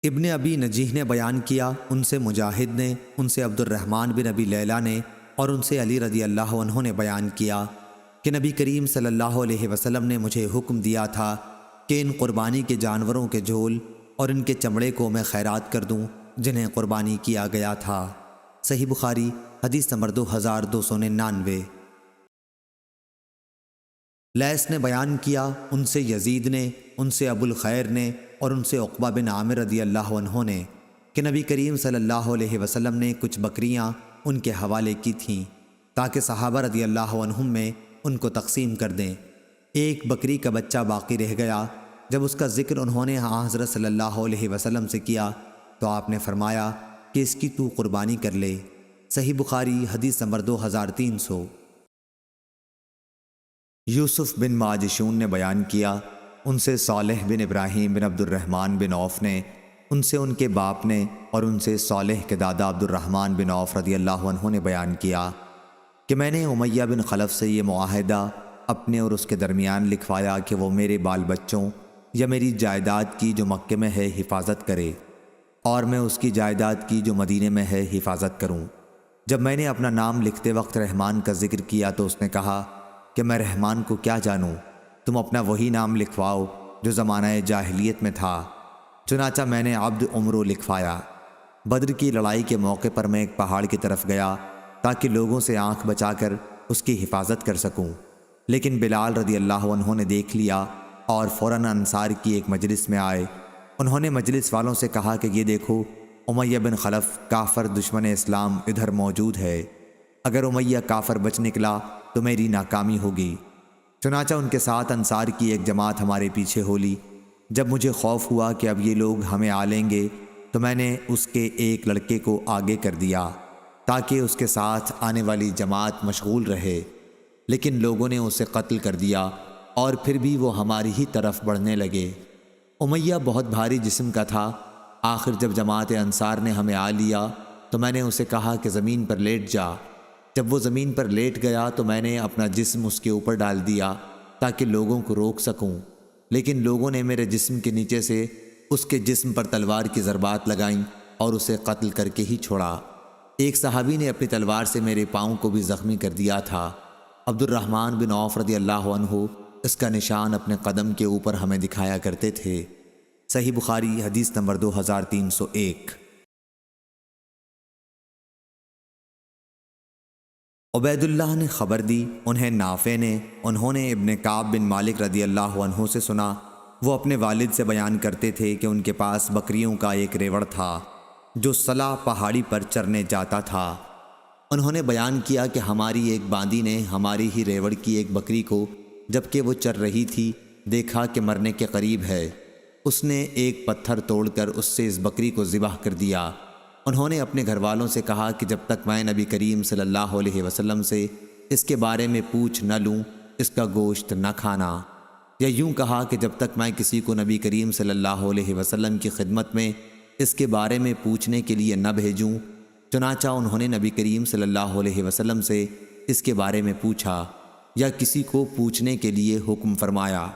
ابن ابی نجیح نے بیان کیا، ان سے مجاہد نے، ان سے عبد الرحمن بن ابی لیلہ نے، اور ان سے علی رضی اللہ عنہ نے بیان کیا کہ نبی کریم صلی اللہ علیہ وسلم نے مجھے حکم دیا تھا کہ ان قربانی کے جانوروں کے جھول اور ان کے چمڑے کو میں خیرات کر دوں جنہیں قربانی کیا گیا تھا۔ صحیح بخاری حدیث نمبر 2299۔ لیث نے بیان کیا، ان سے یزید نے، ان سے ابو الخیر نے، اور ان سے عقبہ بن عامر رضی اللہ عنہ نے کہ نبی کریم صلی اللہ علیہ وسلم نے کچھ بکریاں ان کے حوالے کی تھیں تاکہ صحابہ رضی اللہ عنہم میں ان کو تقسیم کر دیں۔ ایک بکری کا بچہ باقی رہ گیا۔ جب اس کا ذکر انہوں نے حضرت صلی اللہ علیہ وسلم سے کیا تو آپ نے فرمایا کہ اس کی تو قربانی کر لے۔ صحیح بخاری حدیث نمبر 2300۔ یوسف بن ماجشون نے بیان کیا، ان سے صالح بن ابراہیم بن عبد الرحمن بن عوف نے، ان سے ان کے باپ نے، اور ان سے صالح کے دادا عبد الرحمن بن عوف رضی اللہ عنہ نے بیان کیا کہ میں نے امیہ بن خلف سے یہ معاہدہ اپنے اور اس کے درمیان لکھوایا کہ وہ میرے بال بچوں یا میری جائیداد کی جو مکے میں ہے حفاظت کرے، اور میں اس کی جائیداد کی جو مدینے میں ہے حفاظت کروں۔ جب میں نے اپنا نام لکھتے وقت رحمان کا ذکر کیا تو اس نے کہا کہ میں رحمان کو کیا جانوں، تم اپنا وہی نام لکھواؤ جو زمانہ جاہلیت میں تھا۔ چنانچہ میں نے عبد عمرو لکھوایا۔ بدر کی لڑائی کے موقع پر میں ایک پہاڑ کی طرف گیا تاکہ لوگوں سے آنکھ بچا کر اس کی حفاظت کر سکوں، لیکن بلال رضی اللہ عنہ نے دیکھ لیا اور فوراً انصار کی ایک مجلس میں آئے۔ انہوں نے مجلس والوں سے کہا کہ یہ دیکھو، امیہ بن خلف کافر دشمن اسلام ادھر موجود ہے، اگر امیہ کافر بچ نکلا تو میری ناکامی ہوگی۔ چنانچہ ان کے ساتھ انصار کی ایک جماعت ہمارے پیچھے ہو لی۔ جب مجھے خوف ہوا کہ اب یہ لوگ ہمیں آ لیں گے تو میں نے اس کے ایک لڑکے کو آگے کر دیا تاکہ اس کے ساتھ آنے والی جماعت مشغول رہے، لیکن لوگوں نے اسے قتل کر دیا اور پھر بھی وہ ہماری ہی طرف بڑھنے لگے۔ امیہ بہت بھاری جسم کا تھا۔ آخر جب جماعت انصار نے ہمیں آ لیا تو میں نے اسے کہا کہ زمین پر لیٹ جا۔ جب وہ زمین پر لیٹ گیا تو میں نے اپنا جسم اس کے اوپر ڈال دیا تاکہ لوگوں کو روک سکوں، لیکن لوگوں نے میرے جسم کے نیچے سے اس کے جسم پر تلوار کی ضربات لگائیں اور اسے قتل کر کے ہی چھوڑا۔ ایک صحابی نے اپنی تلوار سے میرے پاؤں کو بھی زخمی کر دیا تھا۔ عبد الرحمن بن عوف رضی اللہ عنہ اس کا نشان اپنے قدم کے اوپر ہمیں دکھایا کرتے تھے۔ صحیح بخاری حدیث نمبر 2301۔ عبید اللہ نے خبر دی، انہیں نافع نے، انہوں نے ابن کعب بن مالک رضی اللہ عنہ سے سنا، وہ اپنے والد سے بیان کرتے تھے کہ ان کے پاس بکریوں کا ایک ریوڑ تھا جو صلا پہاڑی پر چرنے جاتا تھا۔ انہوں نے بیان کیا کہ ہماری ایک باندی نے ہماری ہی ریوڑ کی ایک بکری کو جبکہ وہ چر رہی تھی دیکھا کہ مرنے کے قریب ہے۔ اس نے ایک پتھر توڑ کر اس سے اس بکری کو ذبح کر دیا۔ انہوں نے اپنے گھر والوں سے کہا کہ جب تک میں نبی کریم صلی اللہ علیہ وسلم سے اس کے بارے میں پوچھ نہ لوں اس کا گوشت نہ کھانا، یا یوں کہا کہ جب تک میں کسی کو نبی کریم صلی اللہ علیہ وسلم کی خدمت میں اس کے بارے میں پوچھنے کے لیے نہ بھیجوں۔ چنانچہ انہوں نے نبی کریم صلی اللہ علیہ وسلم سے اس کے بارے میں پوچھا یا کسی کو پوچھنے کے لیے حکم فرمایا۔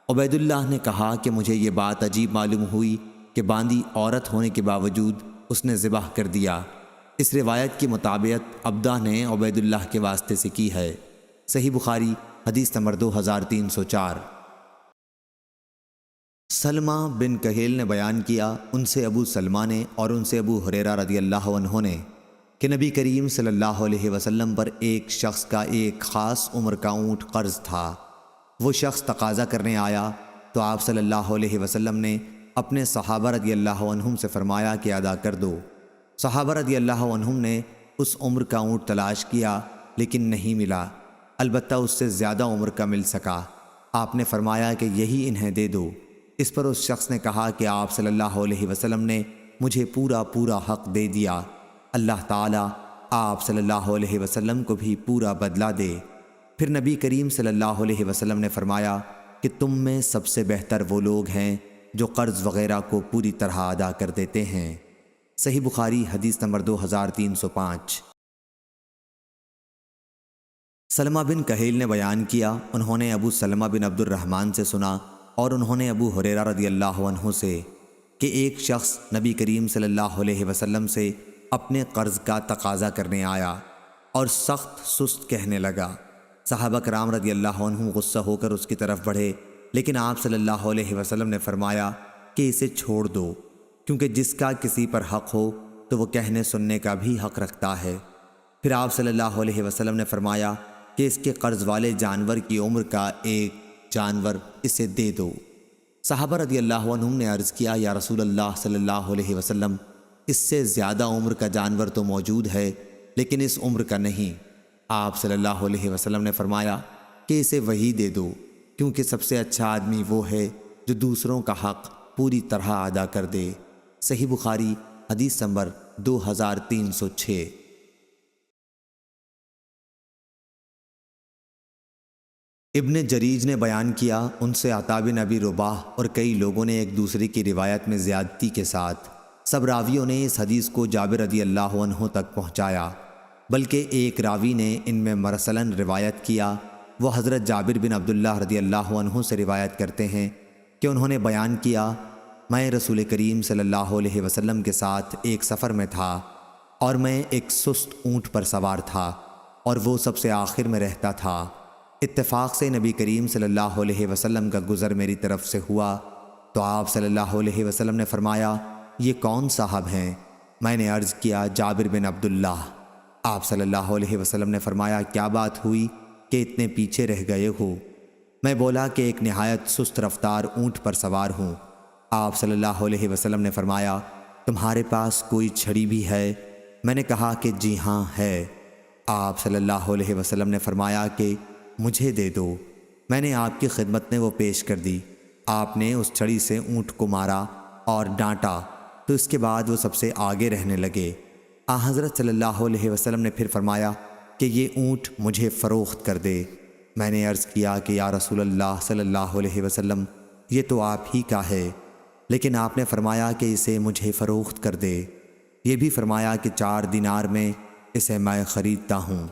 عبید اللہ نے کہا کہ مجھے یہ بات عجیب معلوم ہوئی کہ باندی عورت ہونے کے باوجود اس نے ذبح کر دیا۔ اس روایت کی مطابقت عبدہ نے عبید اللہ کے واسطے سے کی ہے۔ صحیح بخاری حدیث نمبر 2304۔ سلمہ بن کہیل نے بیان کیا، ان سے ابو سلمہ نے اور ان سے ابو ہریرہ رضی اللہ عنہ نے کہ نبی کریم صلی اللہ علیہ وسلم پر ایک شخص کا ایک خاص عمر کا اونٹ قرض تھا۔ وہ شخص تقاضا کرنے آیا تو آپ صلی اللہ علیہ وسلم نے اپنے صحابہ رضی اللہ عنہم سے فرمایا کہ ادا کر دو۔ صحابہ رضی اللہ عنہم نے اس عمر کا اونٹ تلاش کیا لیکن نہیں ملا، البتہ اس سے زیادہ عمر کا مل سکا۔ آپ نے فرمایا کہ یہی انہیں دے دو۔ اس پر اس شخص نے کہا کہ آپ صلی اللہ علیہ وسلم نے مجھے پورا حق دے دیا، اللہ تعالیٰ آپ صلی اللہ علیہ وسلم کو بھی پورا بدلہ دے۔ پھر نبی کریم صلی اللہ علیہ وسلم نے فرمایا کہ تم میں سب سے بہتر وہ لوگ ہیں جو قرض وغیرہ کو پوری طرح ادا کر دیتے ہیں۔ صحیح بخاری حدیث نمبر 2305۔ سلمہ بن کہیل نے بیان کیا، انہوں نے ابو سلمہ بن عبد الرحمن سے سنا اور انہوں نے ابو ہریرہ رضی اللہ عنہ سے کہ ایک شخص نبی کریم صلی اللہ علیہ وسلم سے اپنے قرض کا تقاضا کرنے آیا اور سخت سست کہنے لگا۔ صحابہ کرام رضی اللہ عنہم غصہ ہو کر اس کی طرف بڑھے، لیکن آپ صلی اللہ علیہ وسلم نے فرمایا کہ اسے چھوڑ دو، کیونکہ جس کا کسی پر حق ہو تو وہ کہنے سننے کا بھی حق رکھتا ہے۔ پھر آپ صلی اللہ علیہ وسلم نے فرمایا کہ اس کے قرض والے جانور کی عمر کا ایک جانور اسے دے دو۔ صحابہ رضی اللہ عنہم نے عرض کیا، یا رسول اللہ صلی اللہ علیہ وسلم، اس سے زیادہ عمر کا جانور تو موجود ہے لیکن اس عمر کا نہیں۔ آپ صلی اللہ علیہ وسلم نے فرمایا کہ اسے وہی دے دو، کیونکہ سب سے اچھا آدمی وہ ہے جو دوسروں کا حق پوری طرح ادا کر دے۔ صحیح بخاری حدیث نمبر 2306۔ ابن جریج نے بیان کیا، ان سے عطا بن ابی رباح اور کئی لوگوں نے ایک دوسرے کی روایت میں زیادتی کے ساتھ سب راویوں نے اس حدیث کو جابر رضی اللہ عنہ تک پہنچایا، بلکہ ایک راوی نے ان میں مرسلاً روایت کیا۔ وہ حضرت جابر بن عبداللہ رضی اللہ عنہ سے روایت کرتے ہیں کہ انہوں نے بیان کیا، میں رسول کریم صلی اللہ علیہ وسلم کے ساتھ ایک سفر میں تھا اور میں ایک سست اونٹ پر سوار تھا اور وہ سب سے آخر میں رہتا تھا۔ اتفاق سے نبی کریم صلی اللہ علیہ وسلم کا گزر میری طرف سے ہوا تو آپ صلی اللہ علیہ وسلم نے فرمایا، یہ کون صاحب ہیں؟ میں نے عرض کیا، جابر بن عبداللہ۔ آپ صلی اللہ علیہ وسلم نے فرمایا، کیا بات ہوئی کہ اتنے پیچھے رہ گئے ہو؟ میں بولا کہ ایک نہایت سست رفتار اونٹ پر سوار ہوں۔ آپ صلی اللہ علیہ وسلم نے فرمایا، تمہارے پاس کوئی چھڑی بھی ہے؟ میں نے کہا کہ جی ہاں ہے۔ آپ صلی اللہ علیہ وسلم نے فرمایا کہ مجھے دے دو۔ میں نے آپ کی خدمت میں وہ پیش کر دی۔ آپ نے اس چھڑی سے اونٹ کو مارا اور ڈانٹا تو اس کے بعد وہ سب سے آگے رہنے لگے۔ حضرت صلی اللہ علیہ وسلم نے پھر فرمایا کہ یہ اونٹ مجھے فروخت کر دے۔ میں نے عرض کیا کہ یا رسول اللہ صلی اللہ علیہ وسلم، یہ تو آپ ہی کا ہے، لیکن آپ نے فرمایا کہ اسے مجھے فروخت کر دے۔ یہ بھی فرمایا کہ 4 دینار میں اسے میں خریدتا ہوں،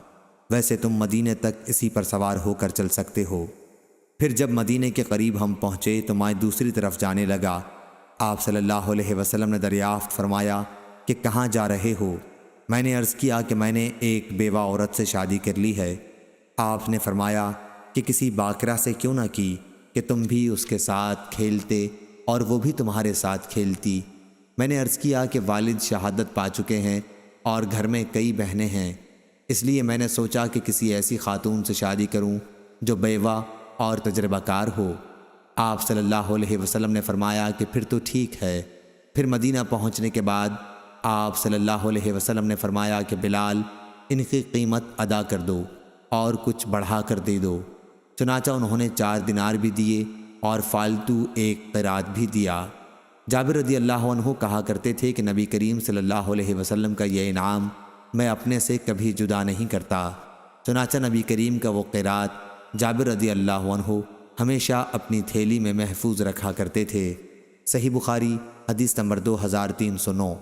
ویسے تم مدینے تک اسی پر سوار ہو کر چل سکتے ہو۔ پھر جب مدینے کے قریب ہم پہنچے تو میں دوسری طرف جانے لگا۔ آپ صلی اللہ علیہ وسلم نے دریافت فرمایا کہ کہاں جا رہے ہو؟ میں نے عرض کیا کہ میں نے ایک بیوہ عورت سے شادی کر لی ہے۔ آپ نے فرمایا کہ کسی باکرہ سے کیوں نہ کی کہ تم بھی اس کے ساتھ کھیلتے اور وہ بھی تمہارے ساتھ کھیلتی۔ میں نے عرض کیا کہ والد شہادت پا چکے ہیں اور گھر میں کئی بہنیں ہیں، اس لیے میں نے سوچا کہ کسی ایسی خاتون سے شادی کروں جو بیوہ اور تجربہ کار ہو۔ آپ صلی اللہ علیہ وسلم نے فرمایا کہ پھر تو ٹھیک ہے۔ پھر مدینہ پہنچنے کے بعد آپ صلی اللہ علیہ وسلم نے فرمایا کہ بلال، ان کی قیمت ادا کر دو اور کچھ بڑھا کر دے دو۔ چنانچہ انہوں نے 4 دینار بھی دیے اور فالتو ایک قیراط بھی دیا۔ جابر رضی اللہ عنہ کہا کرتے تھے کہ نبی کریم صلی اللہ علیہ وسلم کا یہ انعام میں اپنے سے کبھی جدا نہیں کرتا۔ چنانچہ نبی کریم کا وہ قیراط جابر رضی اللہ عنہ ہمیشہ اپنی تھیلی میں محفوظ رکھا کرتے تھے۔ صحیح بخاری حدیث نمبر 2309۔